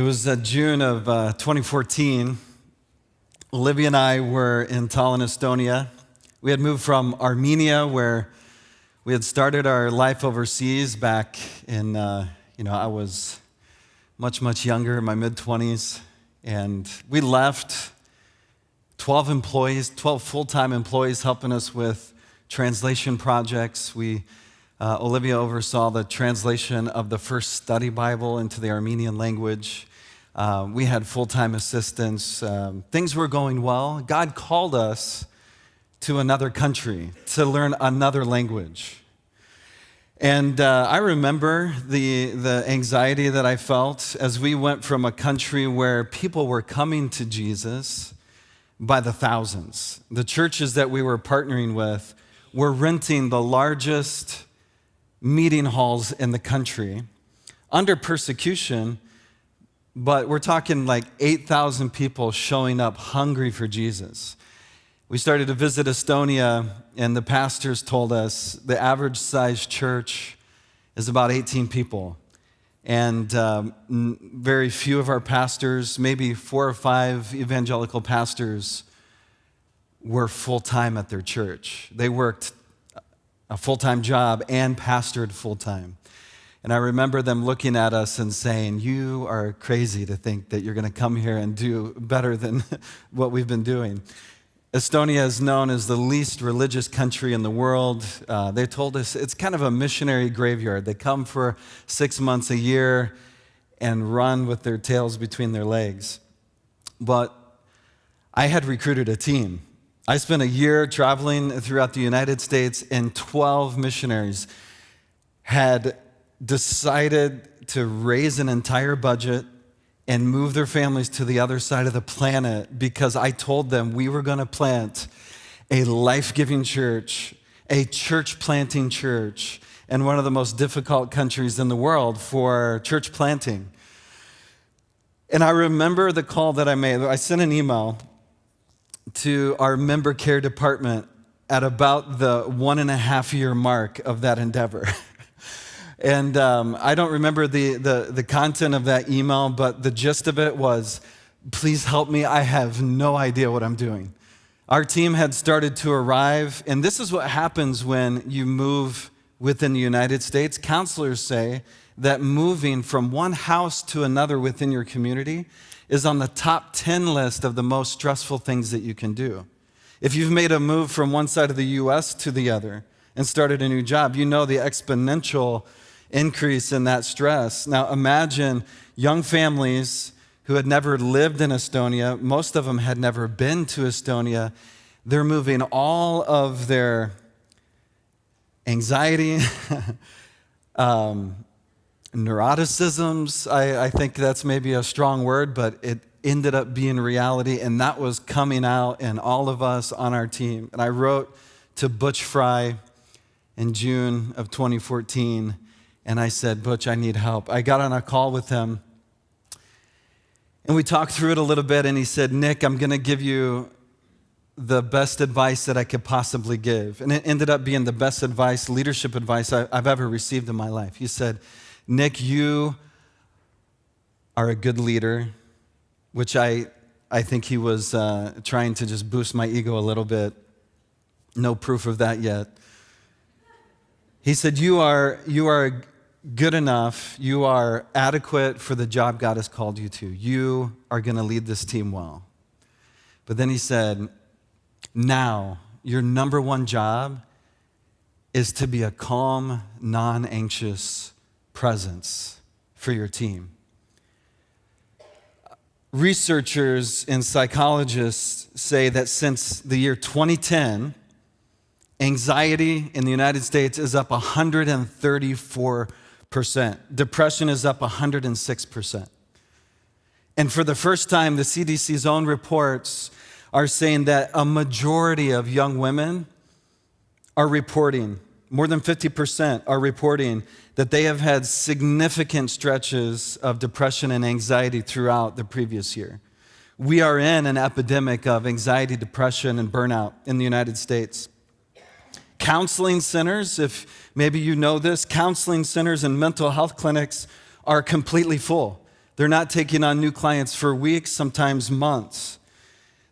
It was June of 2014. Olivia and I were in Tallinn, Estonia. We had moved from Armenia, where we had started our life overseas back in, I was much younger, in my mid-20s. And we left 12 full-time employees helping us with translation projects. Olivia oversaw the translation of the first study Bible into the Armenian language. We had full-time assistants. Things were going well. God called us to another country to learn another language. And I remember the anxiety that I felt as we went from a country where people were coming to Jesus by the thousands. The churches that we were partnering with were renting the largest meeting halls in the country under persecution, but we're talking like 8,000 people showing up hungry for Jesus. We started to visit Estonia, and the pastors told us the average size church is about 18 people. And very few of our pastors, maybe 4 or 5 evangelical pastors, were full-time at their church. They worked a full-time job and pastored full-time. And I remember them looking at us and saying, "You are crazy to think that you're going to come here and do better than what we've been doing." Estonia is known as the least religious country in the world. They told us it's kind of a missionary graveyard. They come for 6 months a year and run with their tails between their legs. But I had recruited a team. I spent a year traveling throughout the United States, and 12 missionaries had decided to raise an entire budget and move their families to the other side of the planet because I told them we were going to plant a life-giving church, a church-planting church, in one of the most difficult countries in the world for church planting. And I remember the call that I made. I sent an email to our member care department at about the 1.5-year mark of that endeavor. And I don't remember the content of that email, but the gist of it was, "Please help me, I have no idea what I'm doing." Our team had started to arrive, and this is what happens when you move within the United States. Counselors say that moving from one house to another within your community is on the top 10 list of the most stressful things that you can do. If you've made a move from one side of the U.S. to the other and started a new job, you know the exponential increase in that stress. Now imagine young families who had never lived in Estonia. Most of them had never been to Estonia. They're moving all of their anxiety, neuroticisms, I think that's maybe a strong word, but it ended up being reality, and that was coming out in all of us on our team. And I wrote to Butch Fry in June of 2014, and I said, "Butch, I need help." I got on a call with him, and we talked through it a little bit, and he said, "Nick, I'm going to give you the best advice that I could possibly give." And it ended up being the best advice, leadership advice I've ever received in my life. He said, "Nick, you are a good leader," which I think he was trying to just boost my ego a little bit. No proof of that yet. He said, you are good enough, you are adequate for the job God has called you to. You are going to lead this team well." But then he said, "Now, your number one job is to be a calm, non-anxious presence for your team." Researchers and psychologists say that since the year 2010, anxiety in the United States is up 134%. Depression is up 106%. And for the first time, the CDC's own reports are saying that a majority of young women are reporting, more than 50% are reporting that they have had significant stretches of depression and anxiety throughout the previous year. We are in an epidemic of anxiety, depression, and burnout in the United States. Counseling centers, if maybe you know this, counseling centers and mental health clinics are completely full. They're not taking on new clients for weeks, sometimes months.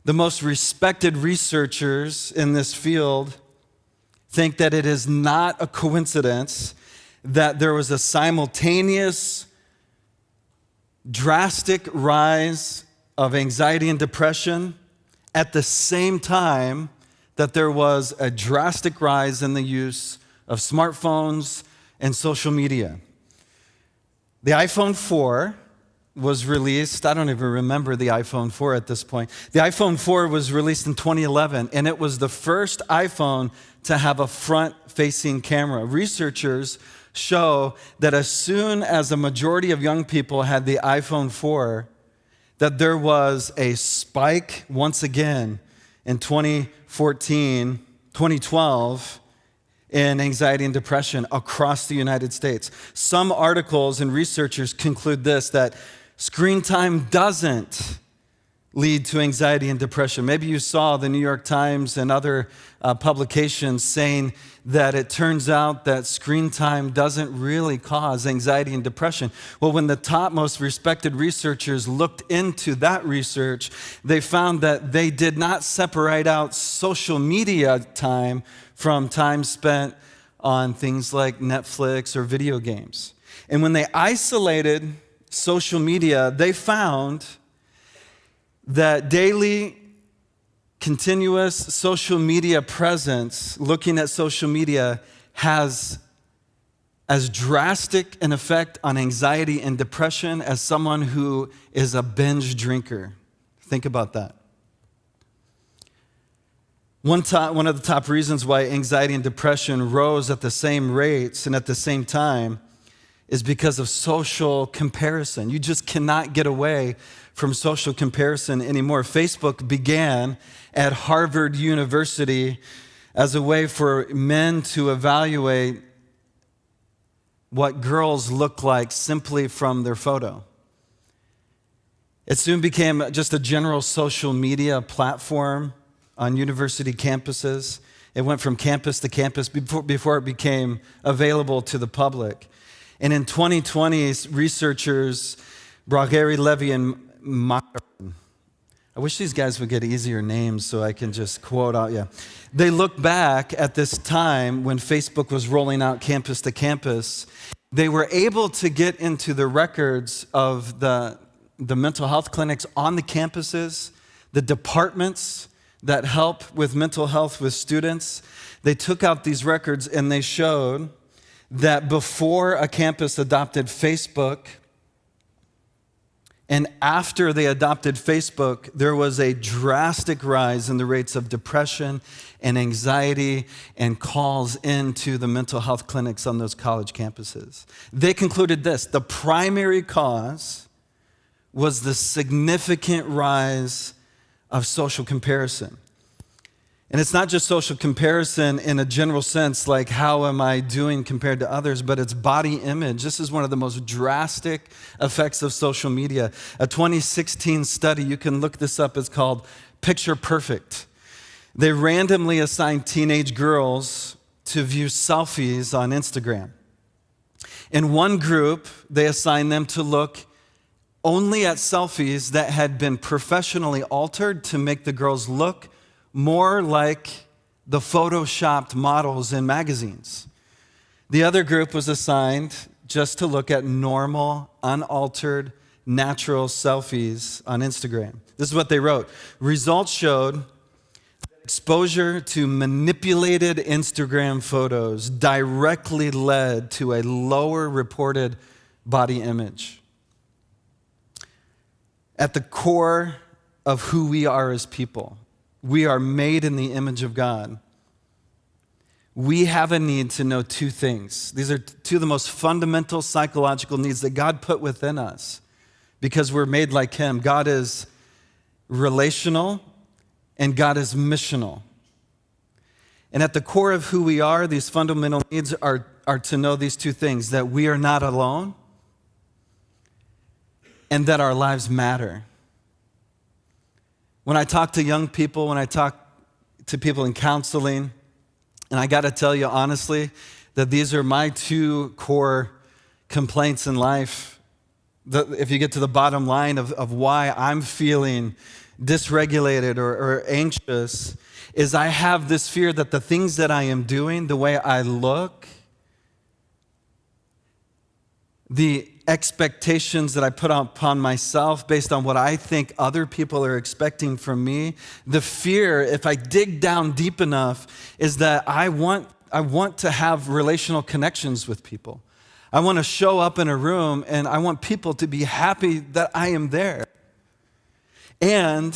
The most respected researchers in this field think that it is not a coincidence that there was a simultaneous, drastic rise of anxiety and depression at the same time that there was a drastic rise in the use of smartphones and social media. The iPhone 4 was released. I don't even remember the iPhone 4 at this point. The iPhone 4 was released in 2011, and it was the first iPhone to have a front-facing camera. Researchers show that as soon as a majority of young people had the iPhone 4, that there was a spike once again in 2012, in anxiety and depression across the United States. Some articles and researchers conclude this, that screen time doesn't lead to anxiety and depression. Maybe you saw the New York Times and other publications saying that it turns out that screen time doesn't really cause anxiety and depression. Well, when the top most respected researchers looked into that research, they found that they did not separate out social media time from time spent on things like Netflix or video games. And when they isolated social media, they found that daily, continuous social media presence, looking at social media, has as drastic an effect on anxiety and depression as someone who is a binge drinker. Think about that. One of the top reasons why anxiety and depression rose at the same rates and at the same time is because of social comparison. You just cannot get away from social comparison anymore. Facebook began at Harvard University as a way for men to evaluate what girls look like simply from their photo. It soon became just a general social media platform on university campuses. It went from campus to campus before it became available to the public. And in 2020, researchers Bragheri, Levy, and Meyer, I wish these guys would get easier names so I can just quote out, They look back at this time when Facebook was rolling out campus to campus. They were able to get into the records of the mental health clinics on the campuses, the departments that help with mental health with students. They took out these records and they showed that before a campus adopted Facebook, and after they adopted Facebook, there was a drastic rise in the rates of depression and anxiety and calls into the mental health clinics on those college campuses. They concluded this: the primary cause was the significant rise of social comparison. And it's not just social comparison in a general sense, like how am I doing compared to others, but it's body image. This is one of the most drastic effects of social media. A 2016 study, you can look this up, it's called Picture Perfect. They randomly assigned teenage girls to view selfies on Instagram. In one group, they assigned them to look only at selfies that had been professionally altered to make the girls look more like the photoshopped models in magazines. The other group was assigned just to look at normal, unaltered, natural selfies on Instagram. This is what they wrote. Results showed exposure to manipulated Instagram photos directly led to a lower reported body image. At the core of who we are as people, we are made in the image of God. We have a need to know two things. These are two of the most fundamental psychological needs that God put within us because we're made like Him. God is relational and God is missional. And at the core of who we are, these fundamental needs are to know these two things: that we are not alone and that our lives matter. When I talk to young people, when I talk to people in counseling, and I got to tell you honestly that these are my two core complaints in life if you get to the bottom line of why I'm feeling dysregulated or anxious, is I have this fear that the things that I am doing, the way I look, the expectations that I put upon myself based on what I think other people are expecting from me, the fear, if I dig down deep enough, is that I want to have relational connections with people. I want to show up in a room and I want people to be happy that I am there. And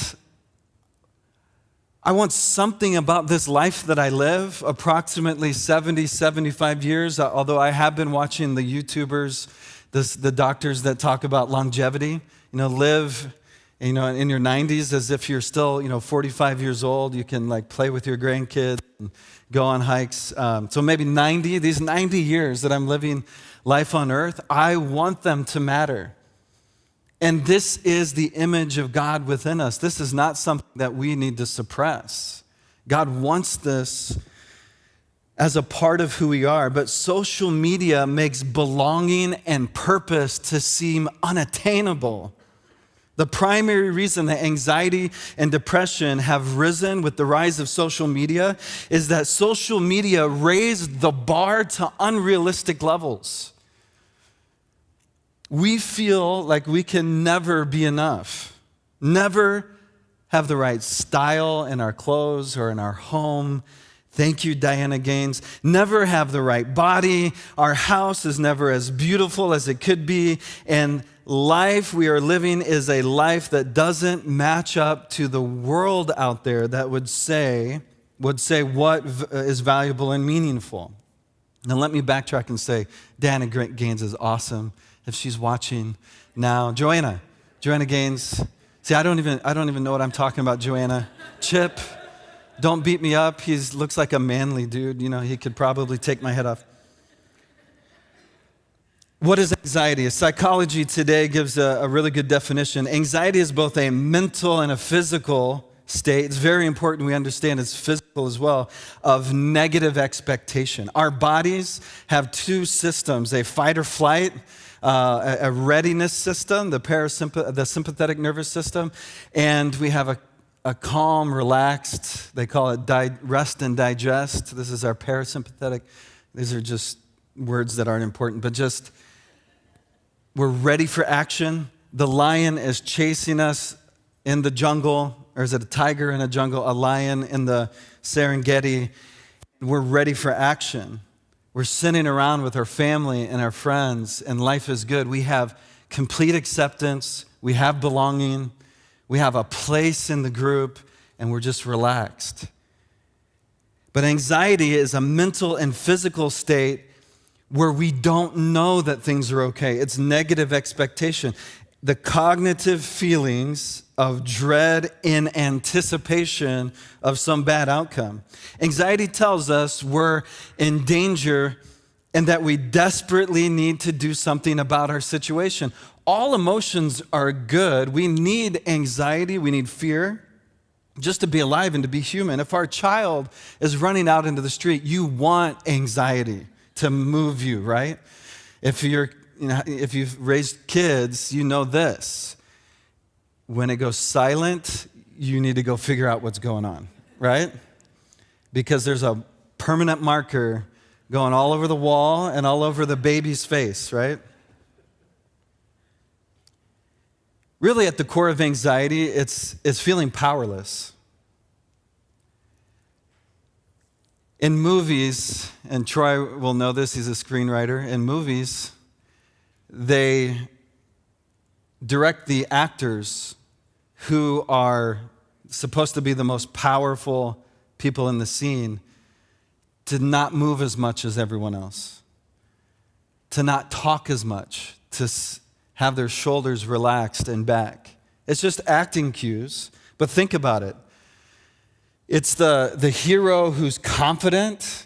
I want something about this life that I live, approximately 70, 75 years, although I have been watching the YouTubers, the doctors that talk about longevity, live, in your 90s as if you're still, 45 years old. You can play with your grandkids and go on hikes. So maybe these 90 years that I'm living life on earth, I want them to matter. And this is the image of God within us. This is not something that we need to suppress. God wants this as a part of who we are. But social media makes belonging and purpose to seem unattainable. The primary reason that anxiety and depression have risen with the rise of social media is that social media raised the bar to unrealistic levels. We feel like we can never be enough, never have the right style in our clothes or in our home. Thank you, Diana Gaines. Never have the right body. Our house is never as beautiful as it could be. And life we are living is a life that doesn't match up to the world out there that would say what is valuable and meaningful. Now let me backtrack and say, Diana Gaines is awesome. If she's watching now, Joanna Gaines. See, I don't even know what I'm talking about, Joanna. Chip, don't beat me up. He looks like a manly dude. He could probably take my head off. What is anxiety? Psychology today gives a really good definition. Anxiety is both a mental and a physical state. It's very important we understand it's physical as well, of negative expectation. Our bodies have two systems, a fight or flight, a readiness system, the sympathetic nervous system, and we have a calm, relaxed, they call it rest and digest. This is our parasympathetic. These are just words that aren't important, but just we're ready for action. The lion is chasing us in the jungle, or is it a tiger in a jungle, a lion in the Serengeti? We're ready for action. We're sitting around with our family and our friends, and life is good. We have complete acceptance. We have belonging. We have a place in the group, and we're just relaxed. But anxiety is a mental and physical state where we don't know that things are okay. It's negative expectation. The cognitive feelings of dread in anticipation of some bad outcome. Anxiety tells us we're in danger and that we desperately need to do something about our situation. All emotions are good. We need anxiety, we need fear just to be alive and to be human. If our child is running out into the street, you want anxiety to move you, right? If you've raised kids, you know this. When it goes silent, you need to go figure out what's going on, right? Because there's a permanent marker going all over the wall and all over the baby's face, right? Really, at the core of anxiety, it's feeling powerless. In movies, and Troy will know this, he's a screenwriter. In movies, they direct the actors who are supposed to be the most powerful people in the scene to not move as much as everyone else, to not talk as much, to have their shoulders relaxed and back. It's just acting cues, but think about it. It's the hero who's confident,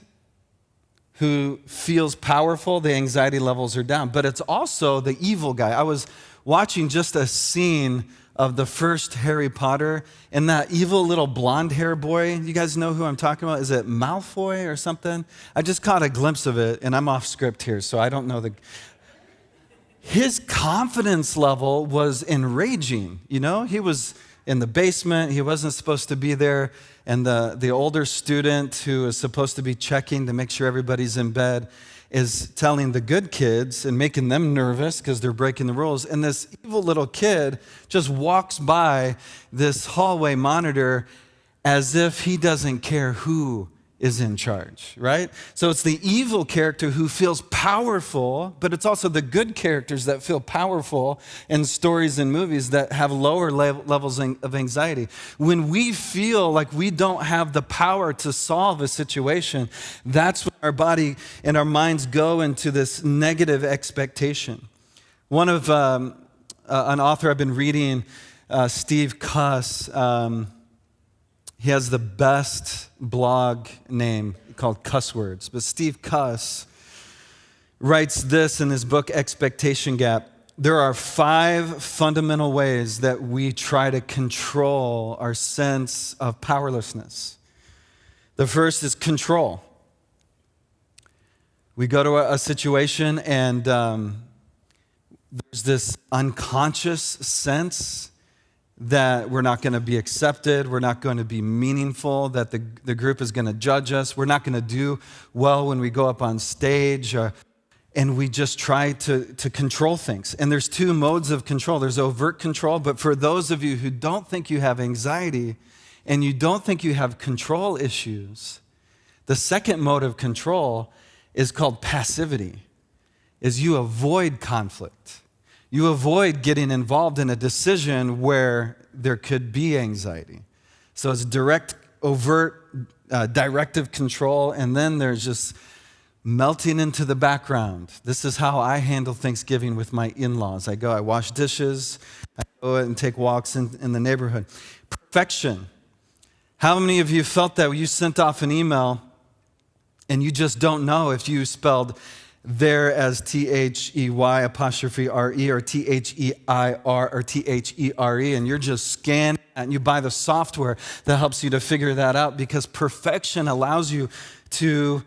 who feels powerful, the anxiety levels are down. But it's also the evil guy. I was watching just a scene of the first Harry Potter, and that evil little blonde hair boy, you guys know who I'm talking about? Is it Malfoy or something? I just caught a glimpse of it, and I'm off script here, so I don't know his confidence level was enraging. He was in the basement. He wasn't supposed to be there. And the older student who is supposed to be checking to make sure everybody's in bed is telling the good kids and making them nervous because they're breaking the rules. And this evil little kid just walks by this hallway monitor as if he doesn't care who is in charge, right? So it's the evil character who feels powerful, but it's also the good characters that feel powerful in stories and movies that have lower levels of anxiety. When we feel like we don't have the power to solve a situation, that's when our body and our minds go into this negative expectation. One of an author I've been reading, Steve Cuss, he has the best blog name called Cuss Words. But Steve Cuss writes this in his book, Expectation Gap. There are 5 fundamental ways that we try to control our sense of powerlessness. The first is control. We go to a situation and there's this unconscious sense that we're not going to be accepted, we're not going to be meaningful, that the group is going to judge us, we're not going to do well when we go up on stage, and we just try to control things. And there's 2 modes of control. There's overt control, but for those of you who don't think you have anxiety and you don't think you have control issues, the second mode of control is called passivity, is you avoid conflict. You avoid getting involved in a decision where there could be anxiety. So it's direct, overt, directive control, and then there's just melting into the background. This is how I handle Thanksgiving with my in-laws. I wash dishes, I go and take walks in the neighborhood. Perfection. How many of you felt that when you sent off an email and you just don't know if you spelled there as T-H-E-Y apostrophe R-E or T-H-E-I-R or T-H-E-R-E, and you're just scanning and you buy the software that helps you to figure that out, because perfection allows you to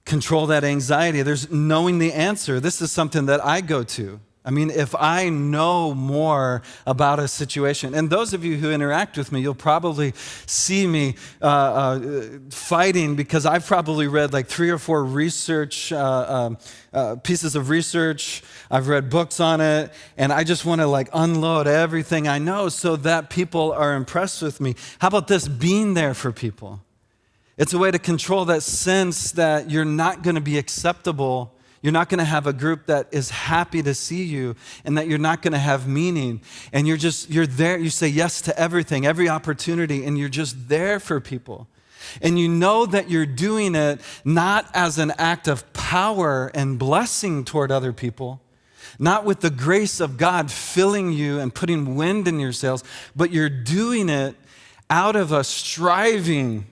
control that anxiety. There's knowing the answer. This is something that I go to. I mean, if I know more about a situation, and those of you who interact with me, you'll probably see me fighting because I've probably read like 3 or 4 research pieces of research. I've read books on it, and I just want to like unload everything I know so that people are impressed with me. How about this? Being there for people. It's a way to control that sense that you're not going to be acceptable. You're not going to have a group that is happy to see you, and that you're not going to have meaning. And you're there. You say yes to everything, every opportunity, and you're just there for people. And you know that you're doing it not as an act of power and blessing toward other people, not with the grace of God filling you and putting wind in your sails, but you're doing it out of a striving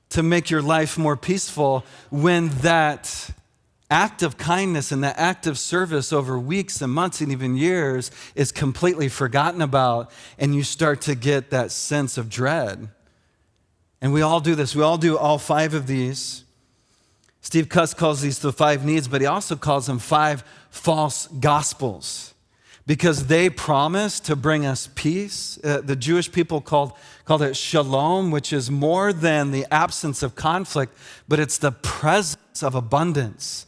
to make your life more peaceful, when that act of kindness and that act of service over weeks and months and even years is completely forgotten about, and you start to get that sense of dread. And we all do this. We all do all 5 of these. Steve Cuss calls these the 5 needs, but he also calls them 5 false gospels, because they promise to bring us peace. The Jewish people called it shalom, which is more than the absence of conflict, but it's the presence of abundance.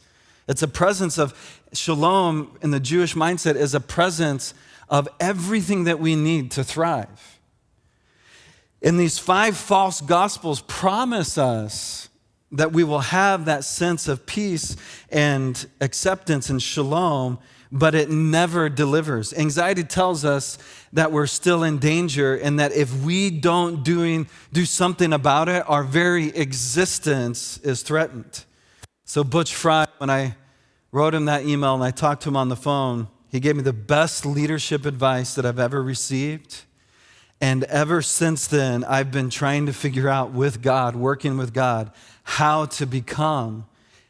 It's a presence of shalom in the Jewish mindset, is a presence of everything that we need to thrive. And these 5 false gospels promise us that we will have that sense of peace and acceptance and shalom, but it never delivers. Anxiety tells us that we're still in danger, and that if we don't do something about it, our very existence is threatened. So Butch Fry, when I wrote him that email and I talked to him on the phone, he gave me the best leadership advice that I've ever received. And ever since then, I've been trying to figure out with God, working with God, how to become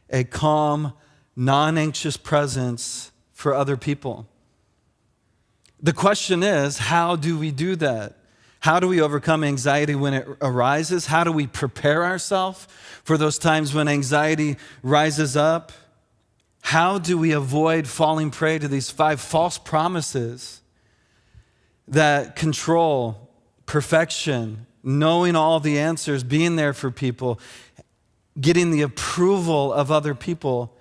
a calm, non-anxious presence for other people. The question is, how do we do that? How do we overcome anxiety when it arises? How do we prepare ourselves for those times when anxiety rises up? How do we avoid falling prey to these 5 false promises that control, perfection, knowing all the answers, being there for people, getting the approval of other people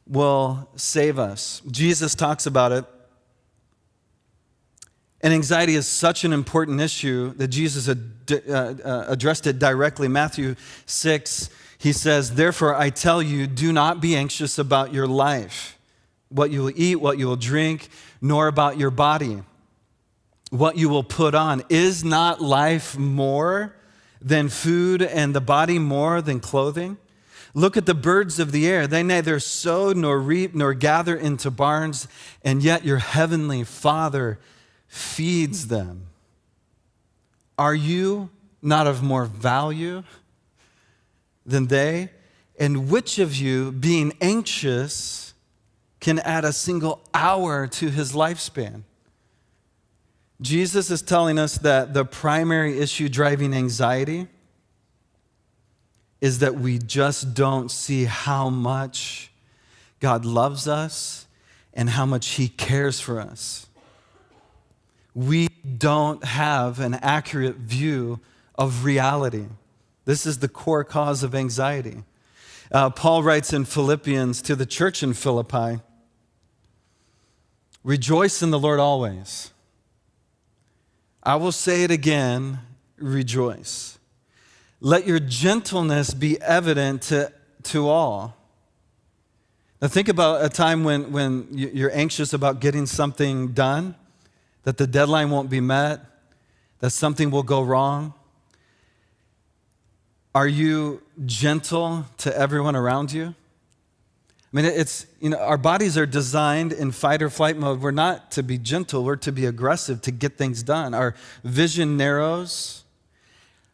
will save us? Jesus talks about it. And anxiety is such an important issue that Jesus addressed it directly. Matthew 6, he says, "Therefore I tell you, do not be anxious about your life, what you will eat, what you will drink, nor about your body, what you will put on. Is not life more than food and the body more than clothing? Look at the birds of the air. They neither sow nor reap nor gather into barns, and yet your heavenly Father feeds them. Are you not of more value than they? And which of you, being anxious, can add a single hour to his lifespan?" Jesus is telling us that the primary issue driving anxiety is that we just don't see how much God loves us and how much he cares for us. We don't have an accurate view of reality. This is the core cause of anxiety. Paul writes in Philippians to the church in Philippi, "Rejoice in the Lord always. I will say it again, rejoice. Let your gentleness be evident to all." Now think about a time when you're anxious about getting something done, that the deadline won't be met, that something will go wrong. Are you gentle to everyone around you? I mean, our bodies are designed in fight or flight mode. We're not to be gentle, we're to be aggressive to get things done. Our vision narrows.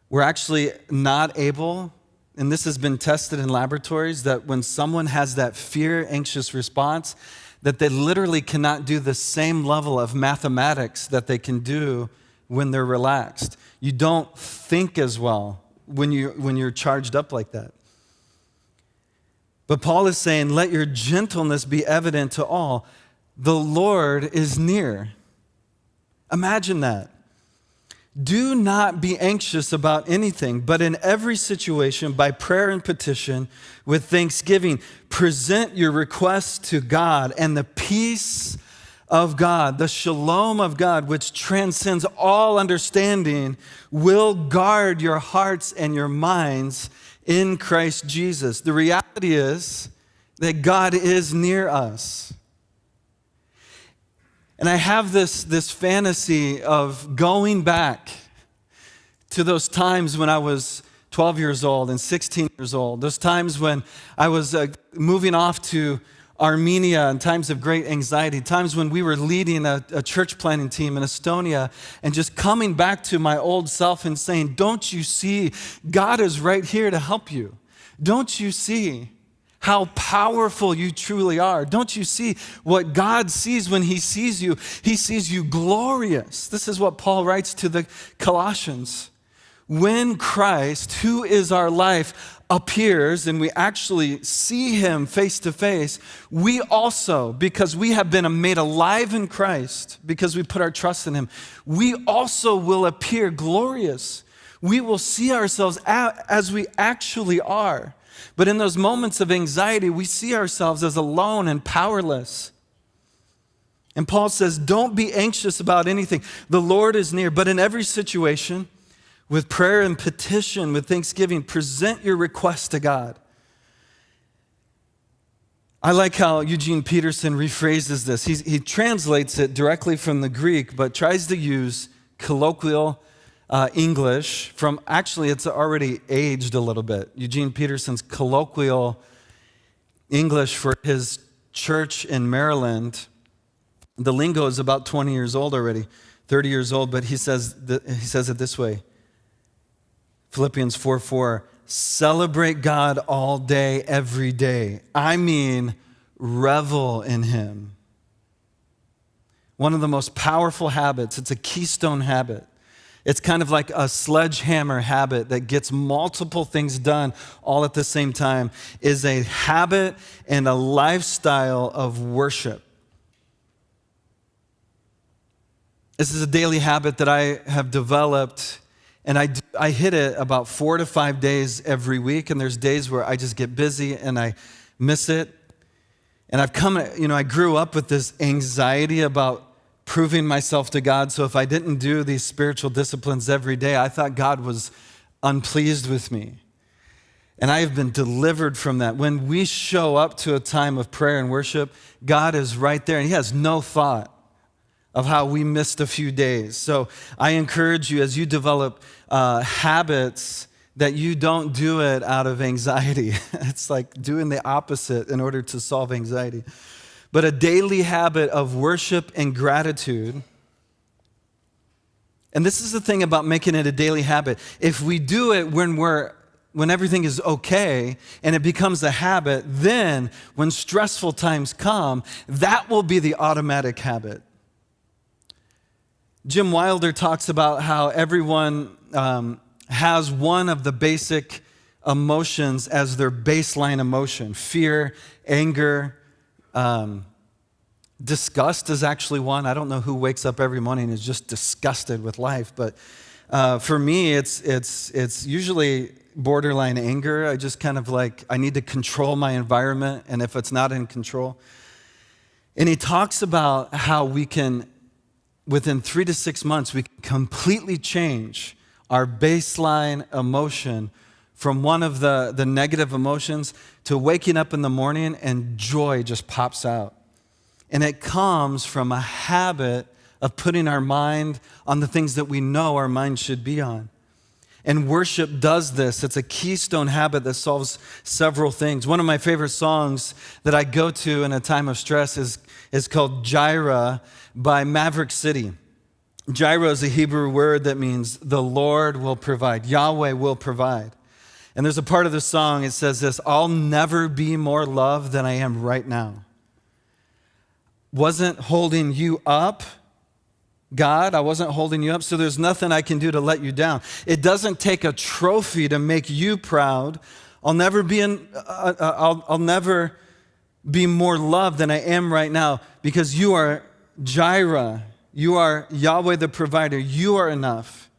We're actually not able, and this has been tested in laboratories, that when someone has that fear, anxious response, that they literally cannot do the same level of mathematics that they can do when they're relaxed. You don't think as well when you're charged up like that. But Paul is saying, let your gentleness be evident to all. The Lord is near. Imagine that. Do not be anxious about anything, but in every situation, by prayer and petition, with thanksgiving, present your requests to God, and the peace of God, the shalom of God, which transcends all understanding, will guard your hearts and your minds in Christ Jesus. The reality is that God is near us. And I have this fantasy of going back to those times when I was 12 years old and 16 years old, those times when I was moving off to Armenia in times of great anxiety, times when we were leading a church planting team in Estonia, and just coming back to my old self and saying, don't you see, God is right here to help you. Don't you see how powerful you truly are? Don't you see what God sees when he sees you? He sees you glorious. This is what Paul writes to the Colossians. When Christ, who is our life, appears and we actually see him face to face, we also, because we have been made alive in Christ, because we put our trust in him, we also will appear glorious. We will see ourselves as we actually are. But in those moments of anxiety, we see ourselves as alone and powerless. And Paul says, don't be anxious about anything. The Lord is near, but in every situation, with prayer and petition, with thanksgiving, present your request to God. I like how Eugene Peterson rephrases this. He translates it directly from the Greek, but tries to use colloquial English from, actually it's already aged a little bit. Eugene Peterson's colloquial English for his church in Maryland, the lingo is about 20 years old already, 30 years old, but he says it this way. Philippians 4:4, celebrate God all day, every day. I mean, revel in him. One of the most powerful habits, it's a keystone habit. It's kind of like a sledgehammer habit that gets multiple things done all at the same time, is a habit and a lifestyle of worship. This is a daily habit that I have developed, and I hit it about 4 to 5 days every week, and there's days where I just get busy and I miss it. And I grew up with this anxiety about proving myself to God, so if I didn't do these spiritual disciplines every day, I thought God was unpleased with me. And I have been delivered from that. When we show up to a time of prayer and worship, God is right there, and He has no thought of how we missed a few days. So I encourage you, as you develop habits, that you don't do it out of anxiety. It's like doing the opposite in order to solve anxiety. But a daily habit of worship and gratitude. And this is the thing about making it a daily habit. If we do it when everything is okay and it becomes a habit, then when stressful times come, that will be the automatic habit. Jim Wilder talks about how everyone has one of the basic emotions as their baseline emotion. Fear, anger, disgust is actually one. I don't know who wakes up every morning and is just disgusted with life, but for me, it's usually borderline anger. I just kind of I need to control my environment, and if it's not in control. And he talks about how we can, within 3 to 6 months, we can completely change our baseline emotion from one of the negative emotions to waking up in the morning and joy just pops out. And it comes from a habit of putting our mind on the things that we know our mind should be on. And worship does this. It's a keystone habit that solves several things. One of my favorite songs that I go to in a time of stress is called Jireh by Maverick City. Jireh is a Hebrew word that means the Lord will provide. Yahweh will provide. And there's a part of the song, it says this: I'll never be more loved than I am right now. Wasn't holding you up, God, I wasn't holding you up, so there's nothing I can do to let you down. It doesn't take a trophy to make you proud. I'll never be more loved than I am right now, because you are Jireh. You are Yahweh the provider. You are enough.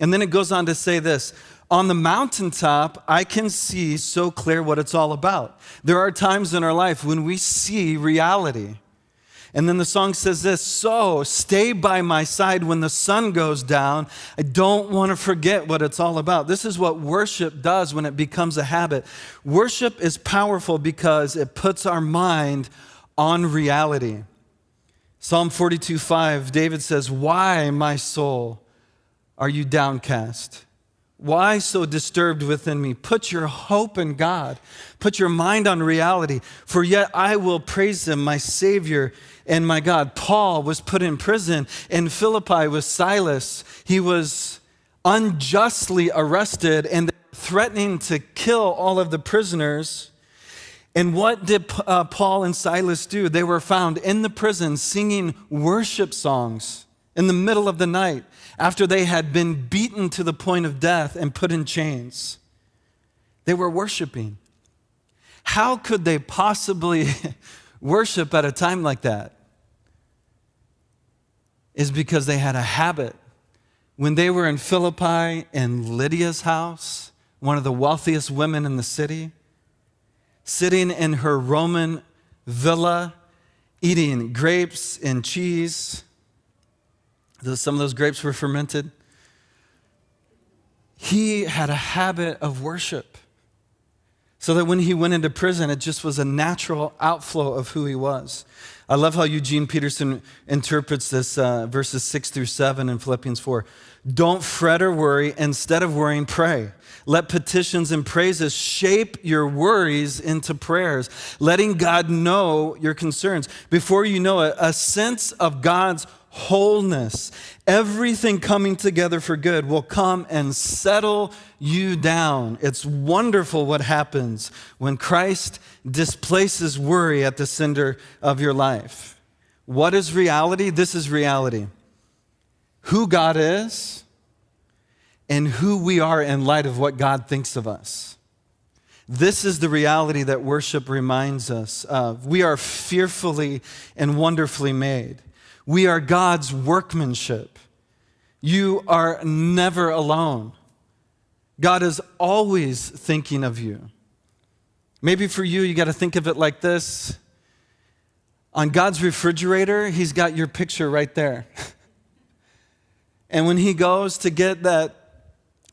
And then it goes on to say this: on the mountaintop, I can see so clear what it's all about. There are times in our life when we see reality. And then the song says this: so stay by my side when the sun goes down. I don't want to forget what it's all about. This is what worship does when it becomes a habit. Worship is powerful because it puts our mind on reality. Psalm 42:5, David says, why, my soul, are you downcast? Why so disturbed within me? Put your hope in God. Put your mind on reality. For yet I will praise him, my Savior and my God. Paul was put in prison in Philippi with Silas. He was unjustly arrested and threatening to kill all of the prisoners. And what did Paul and Silas do? They were found in the prison singing worship songs in the middle of the night after they had been beaten to the point of death and put in chains. They were worshiping. How could they possibly worship at a time like that? Is because they had a habit. When they were in Philippi in Lydia's house, one of the wealthiest women in the city, sitting in her Roman villa, eating grapes and cheese. Some of those grapes were fermented. He had a habit of worship, so that when he went into prison, it just was a natural outflow of who he was. I love how Eugene Peterson interprets this, verses 6-7 in Philippians 4. Don't fret or worry. Instead of worrying, pray. Let petitions and praises shape your worries into prayers, letting God know your concerns. Before you know it, a sense of God's wholeness, everything coming together for good, will come and settle you down. It's wonderful what happens when Christ displaces worry at the center of your life. What is reality? This is reality. Who God is, and who we are in light of what God thinks of us. This is the reality that worship reminds us of. We are fearfully and wonderfully made. We are God's workmanship. You are never alone. God is always thinking of you. Maybe for you, you got to think of it like this. On God's refrigerator, he's got your picture right there. And when he goes to get that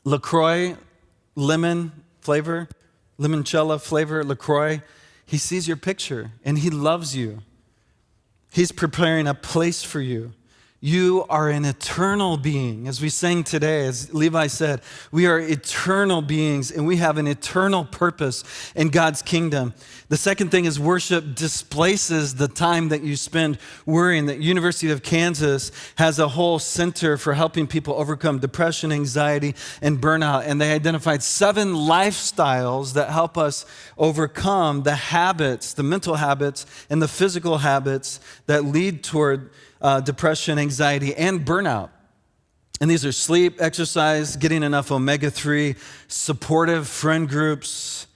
LaCroix lemon flavor, limoncello flavor LaCroix, he sees your picture and he loves you. He's preparing a place for you. You are an eternal being. As we sang today, as Levi said, we are eternal beings and we have an eternal purpose in God's kingdom. The second thing is worship displaces the time that you spend worrying. The University of Kansas has a whole center for helping people overcome depression, anxiety, and burnout. And they identified 7 lifestyles that help us overcome the habits, the mental habits, and the physical habits that lead toward depression, anxiety, and burnout. And these are sleep, exercise, getting enough omega-3, supportive friend groups,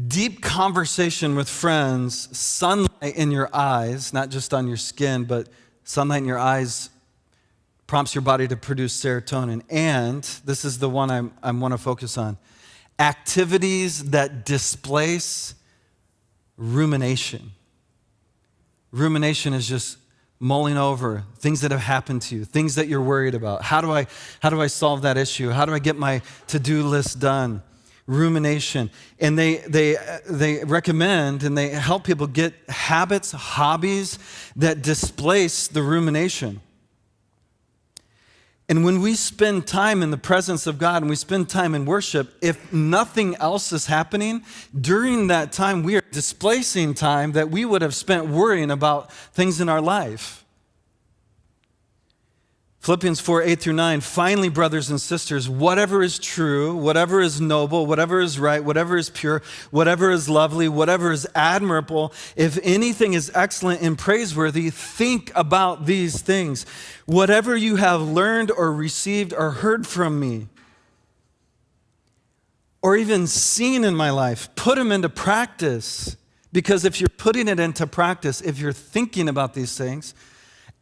deep conversation with friends, sunlight in your eyes, not just on your skin, but sunlight in your eyes prompts your body to produce serotonin. And this is the one I want to focus on. Activities that displace rumination. Rumination is just mulling over things that have happened to you, things that you're worried about. How do I solve that issue? How do I get my to-do list done? Rumination. And they recommend and they help people get habits, hobbies that displace the rumination. And when we spend time in the presence of God and we spend time in worship, if nothing else is happening, during that time we are displacing time that we would have spent worrying about things in our life. Philippians 4:8-9, finally, brothers and sisters, whatever is true, whatever is noble, whatever is right, whatever is pure, whatever is lovely, whatever is admirable, if anything is excellent and praiseworthy, think about these things. Whatever you have learned or received or heard from me, or even seen in my life, put them into practice. Because if you're putting it into practice, if you're thinking about these things,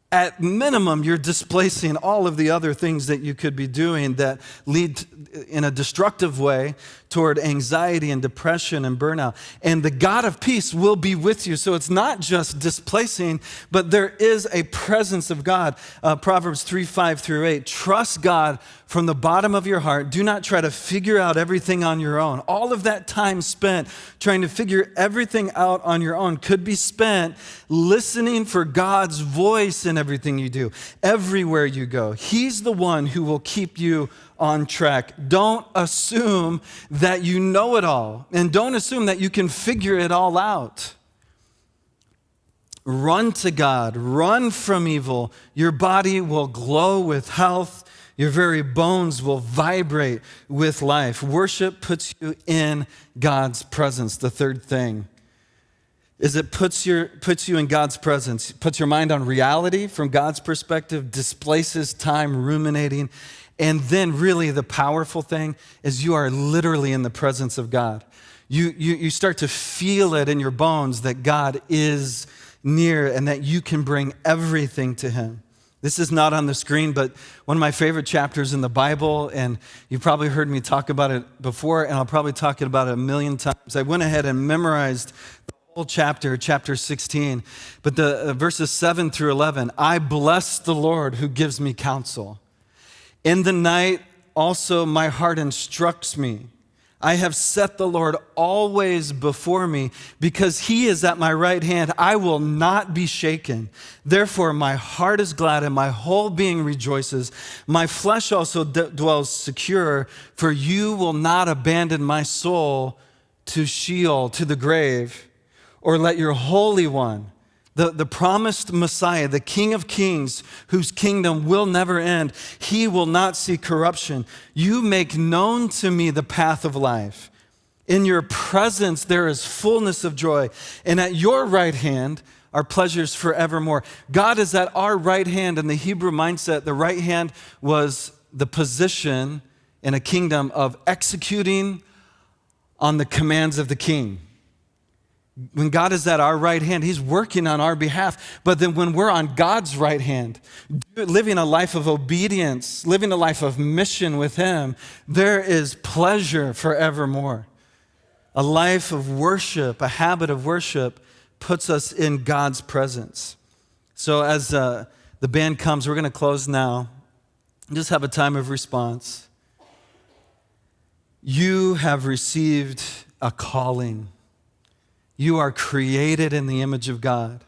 at minimum, you're displacing all of the other things that you could be doing that lead in a destructive way toward anxiety and depression and burnout. And the God of peace will be with you. So it's not just displacing, but there is a presence of God. Proverbs 3:5-8, trust God from the bottom of your heart. Do not try to figure out everything on your own. All of that time spent trying to figure everything out on your own could be spent listening for God's voice in everything you do, everywhere you go. He's the one who will keep you on track. Don't assume that you know it all, and don't assume that you can figure it all out. Run to God, run from evil. Your body will glow with health. Your very bones will vibrate with life. Worship puts you in God's presence. The third thing is it puts you in God's presence, puts your mind on reality from God's perspective, displaces time ruminating. And then really the powerful thing is you are literally in the presence of God. You start to feel it in your bones that God is near and that you can bring everything to him. This is not on the screen, but one of my favorite chapters in the Bible, and you've probably heard me talk about it before, and I'll probably talk about it a million times. I went ahead and memorized the whole chapter 16, but the verses 7-11, I bless the Lord who gives me counsel. In the night also my heart instructs me. I have set the Lord always before me. Because he is at my right hand, I will not be shaken. Therefore my heart is glad and my whole being rejoices. My flesh also dwells secure, for you will not abandon my soul to Sheol, to the grave, or let your Holy One, the promised Messiah, the King of Kings, whose kingdom will never end, he will not see corruption. You make known to me the path of life. In your presence there is fullness of joy, and at your right hand are pleasures forevermore. God is at our right hand. In the Hebrew mindset, the right hand was the position in a kingdom of executing on the commands of the king. When God is at our right hand, he's working on our behalf. But then when we're on God's right hand, living a life of obedience, living a life of mission with him, there is pleasure forevermore. A life of worship, a habit of worship puts us in God's presence. So as the band comes, we're going to close now. Just have a time of response. You have received a calling. You are created in the image of God.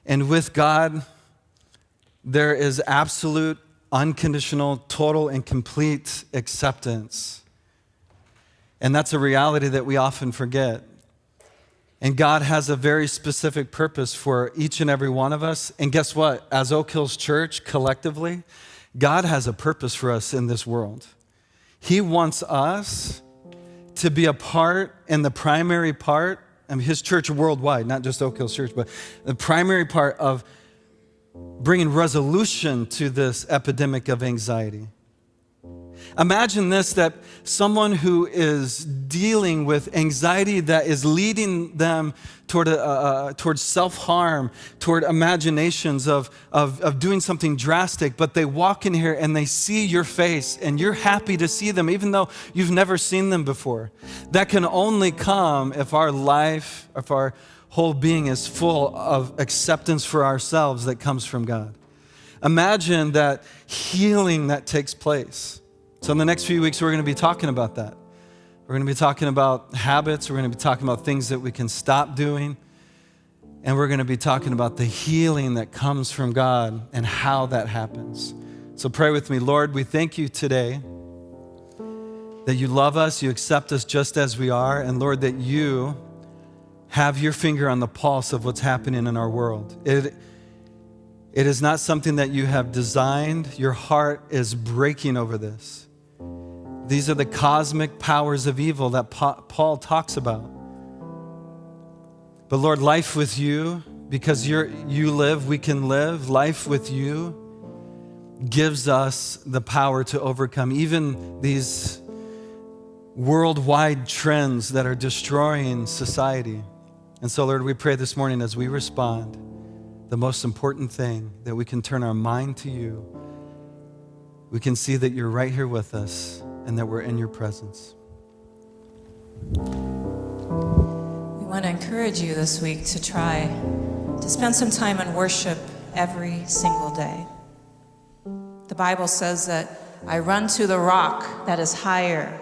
And with God, there is absolute, unconditional, total, and complete acceptance. And that's a reality that we often forget. And God has a very specific purpose for each and every one of us. And guess what? As Oak Hills Church, collectively, God has a purpose for us in this world. He wants us to be a part, and the primary part, his church worldwide, not just Oak Hills Church, but the primary part of bringing resolution to this epidemic of anxiety. Imagine this, that someone who is dealing with anxiety that is leading them towards self-harm, toward imaginations of doing something drastic, but they walk in here and they see your face and you're happy to see them even though you've never seen them before. That can only come if our life, if our whole being is full of acceptance for ourselves that comes from God. Imagine that healing that takes place. So in the next few weeks, we're going to be talking about that. We're going to be talking about habits. We're going to be talking about things that we can stop doing. And we're going to be talking about the healing that comes from God and how that happens. So pray with me. Lord, we thank you today that you love us, you accept us just as we are, and Lord, that you have your finger on the pulse of what's happening in our world. It is not something that you have designed. Your heart is breaking over this. These are the cosmic powers of evil that Paul talks about. But Lord, life with you, because you live, we can live. Life with you gives us the power to overcome even these worldwide trends that are destroying society. And so, Lord, we pray this morning as we respond, the most important thing, that we can turn our mind to you. We can see that you're right here with us and that we're in your presence. We want to encourage you this week to try to spend some time in worship every single day. The Bible says that I run to the rock that is higher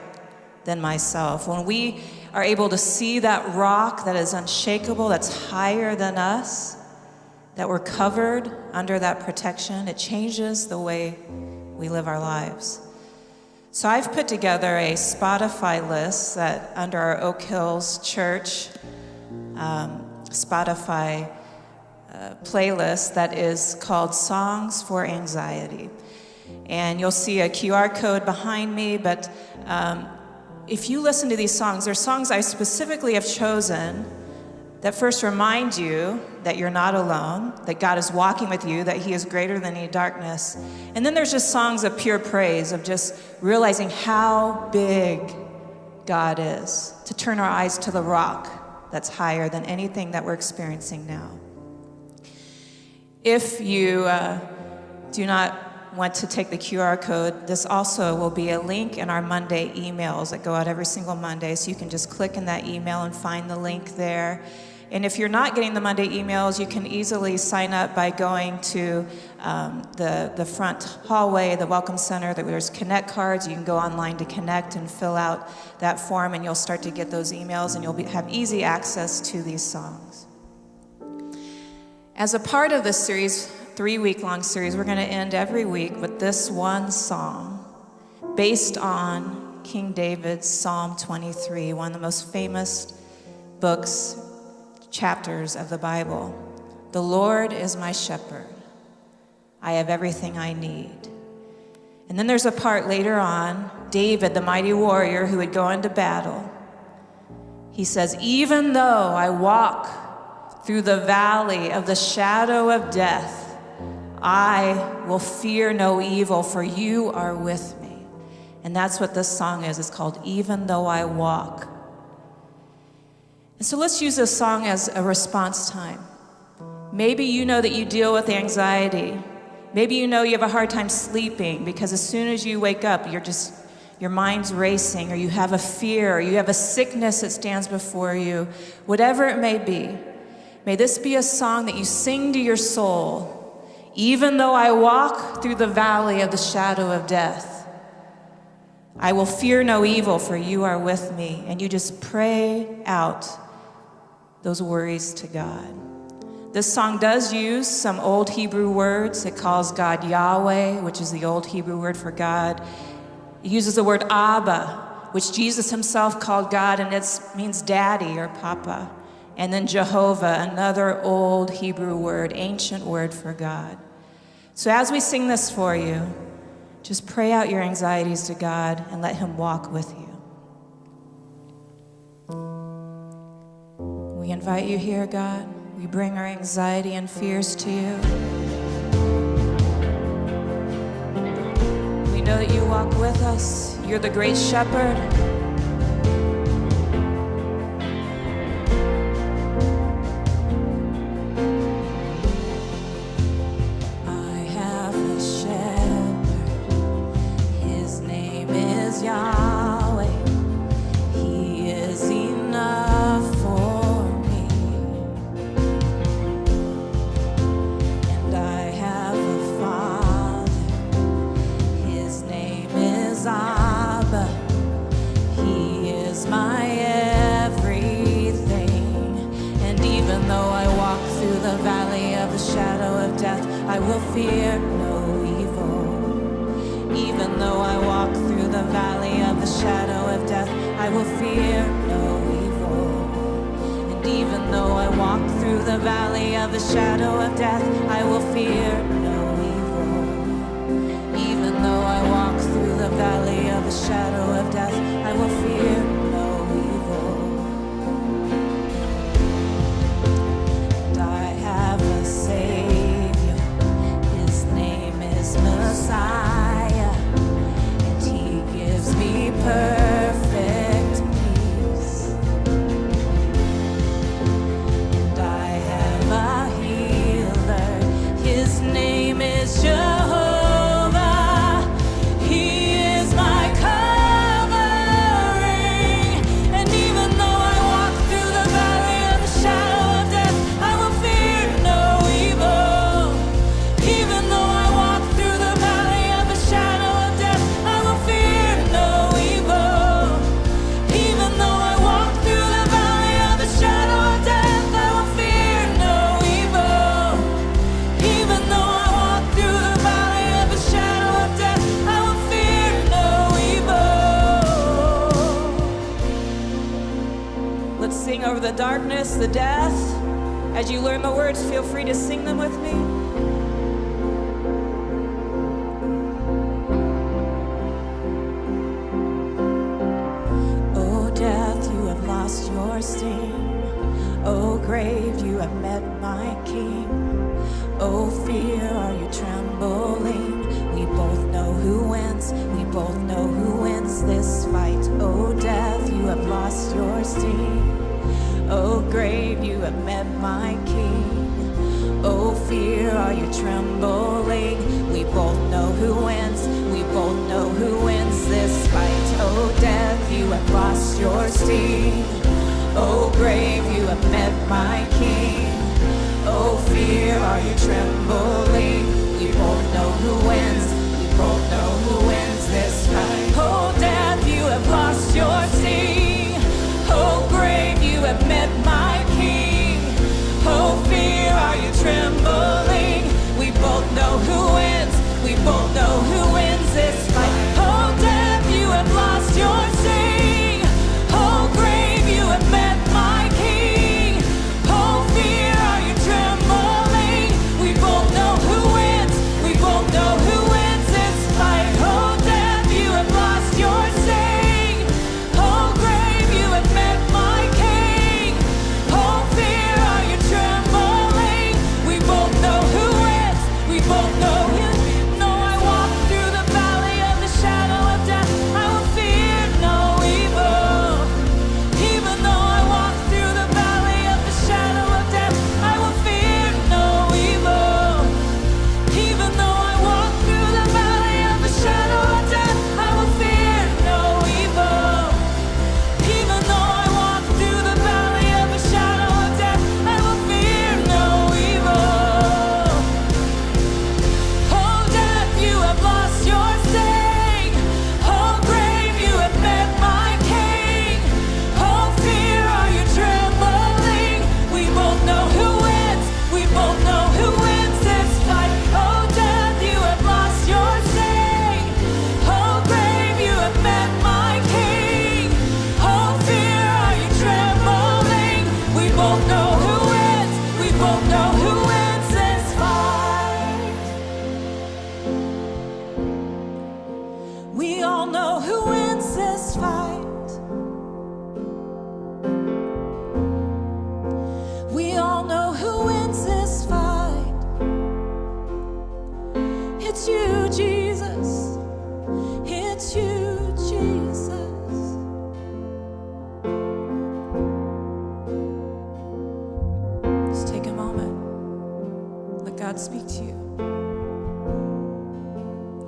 than myself. When we are able to see that rock that is unshakable, that's higher than us, that we're covered under that protection, it changes the way we live our lives. So I've put together a Spotify list that under our Oak Hills Church Spotify playlist that is called Songs for Anxiety. And you'll see a QR code behind me, but if you listen to these songs, they're songs I specifically have chosen that first remind you that you're not alone, that God is walking with you, that he is greater than any darkness. And then there's just songs of pure praise, of just realizing how big God is, to turn our eyes to the rock that's higher than anything that we're experiencing now. If you do not want to take the QR code, this also will be a link in our Monday emails that go out every single Monday, so you can just click in that email and find the link there. And if you're not getting the Monday emails, you can easily sign up by going to the front hallway, the Welcome Center. There's Connect cards. You can go online to connect and fill out that form, and you'll start to get those emails, and you'll have easy access to these songs. As a part of this series, 3-week-long series, we're going to end every week with this one song based on King David's Psalm 23, one of the most famous chapters of the Bible. The Lord is my shepherd. I have everything I need. And then there's a part later on, David, the mighty warrior who would go into battle. He says, even though I walk through the valley of the shadow of death, I will fear no evil, for you are with me. And that's what this song is. It's called Even Though I Walk. And so let's use this song as a response time. Maybe you know that you deal with anxiety. Maybe you know you have a hard time sleeping because as soon as you wake up, your mind's racing, or you have a fear, or you have a sickness that stands before you. Whatever it may be, may this be a song that you sing to your soul. Even though I walk through the valley of the shadow of death, I will fear no evil, for you are with me. And you just pray out those worries to God. This song does use some old Hebrew words. It calls God Yahweh, which is the old Hebrew word for God. It uses the word Abba, which Jesus himself called God, and it means daddy or papa. And then Jehovah, another old Hebrew word, ancient word for God. So as we sing this for you, just pray out your anxieties to God and let him walk with you. We invite you here, God. We bring our anxiety and fears to you. We know that you walk with us. You're the great shepherd. I will fear no evil. Even though I walk through the valley of the shadow of death, I will fear no evil. And even though I walk through the valley of the shadow of death, I will fear no evil. Even though I walk through the valley of the shadow of death, I will fear no evil. And I have a Savior. Messiah, and he gives me perfect peace. And I have a healer, his name is Jehovah. He is my covering, and even though I walk through the valley of the shadow of death, I will fear no evil. Even though I walk through the valley of the shadow of death, I will fear no evil. Even though I walk through the valley of the shadow of death, I will fear no evil. Even though I walk through the valley of the shadow of death, I will fear no evil. Let's sing over the darkness, the death. As you learn the words, feel free to sing them with me. Lost your sting. Oh grave, you have met my King. Oh fear, are you trembling? We both know who wins. We both know who wins this fight. Oh death, you have lost your sting. Oh grave, you have met my King. Oh fear, are you trembling? We both know who wins. We both know who wins this fight. Oh death, you have lost your sting. Oh grave, you have met my King. Oh fear, are you trembling? We both know who wins. We both know who wins this fight. Oh death, you have lost your sting. Oh grave, you have met my King. Oh fear, are you trembling? We both know who wins. We both know who wins this fight. Oh death, you have lost your sting. Oh grave, you have met my King. Oh fear, are you trembling? We both know both know who wins. We both know who wins this fight. We all know who wins this fight. We all know who wins this fight. It's you, Jesus. It's you, Jesus. Just take a moment. Let God speak to you.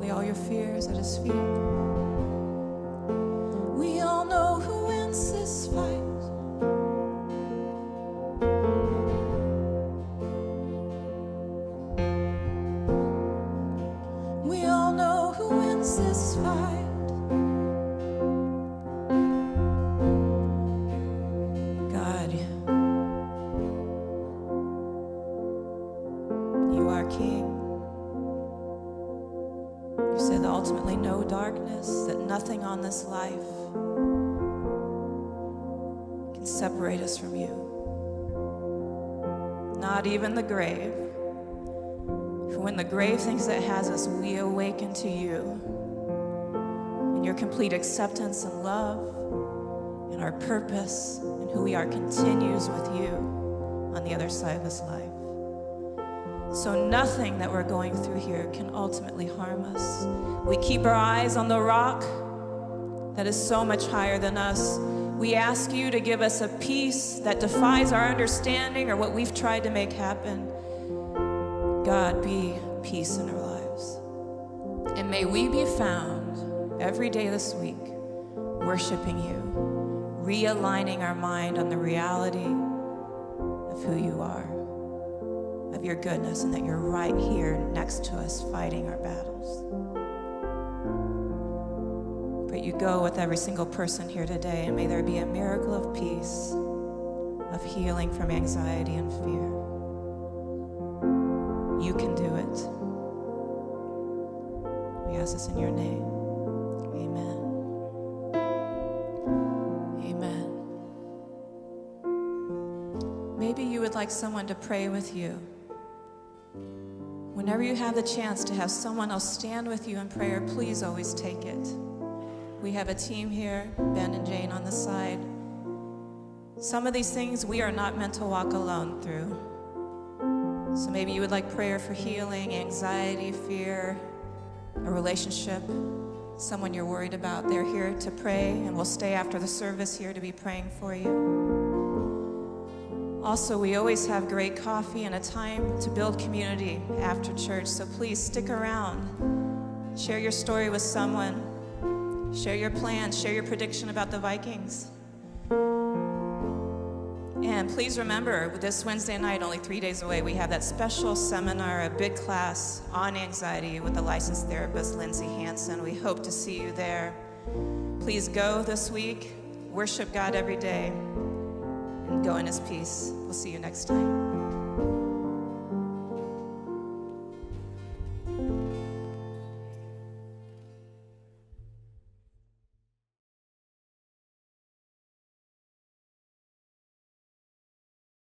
Lay all your fears at His feet. We all know who wins this fight. We all know who wins this fight. God, you are King. You said that ultimately no darkness, that nothing on this life can separate us from you. Not even the grave. For when the grave thinks it has us, we awaken to you in your complete acceptance and love, and our purpose and who we are continues with you on the other side of this life. So nothing that we're going through here can ultimately harm us. We keep our eyes on the rock that is so much higher than us. We ask you to give us a peace that defies our understanding or what we've tried to make happen. God, be peace in our lives. And may we be found every day this week worshiping you, realigning our mind on the reality of who you are, of your goodness, and that you're right here next to us fighting our battles. Pray you go with every single person here today, and may there be a miracle of peace, of healing from anxiety and fear. You can do it. We ask this in your name. Amen. Amen. Maybe you would like someone to pray with you. Whenever you have the chance to have someone else stand with you in prayer, please always take it. We have a team here, Ben and Jane on the side. Some of these things we are not meant to walk alone through. So maybe you would like prayer for healing, anxiety, fear, a relationship, someone you're worried about. They're here to pray, and we'll stay after the service here to be praying for you. Also, we always have great coffee and a time to build community after church, so please stick around. Share your story with someone. Share your plans, share your prediction about the Vikings. And please remember, this Wednesday night, only 3 days away, we have that special seminar, a big class on anxiety with the licensed therapist, Lindsay Hansen. We hope to see you there. Please go this week, worship God every day, and go in His peace. We'll see you next time.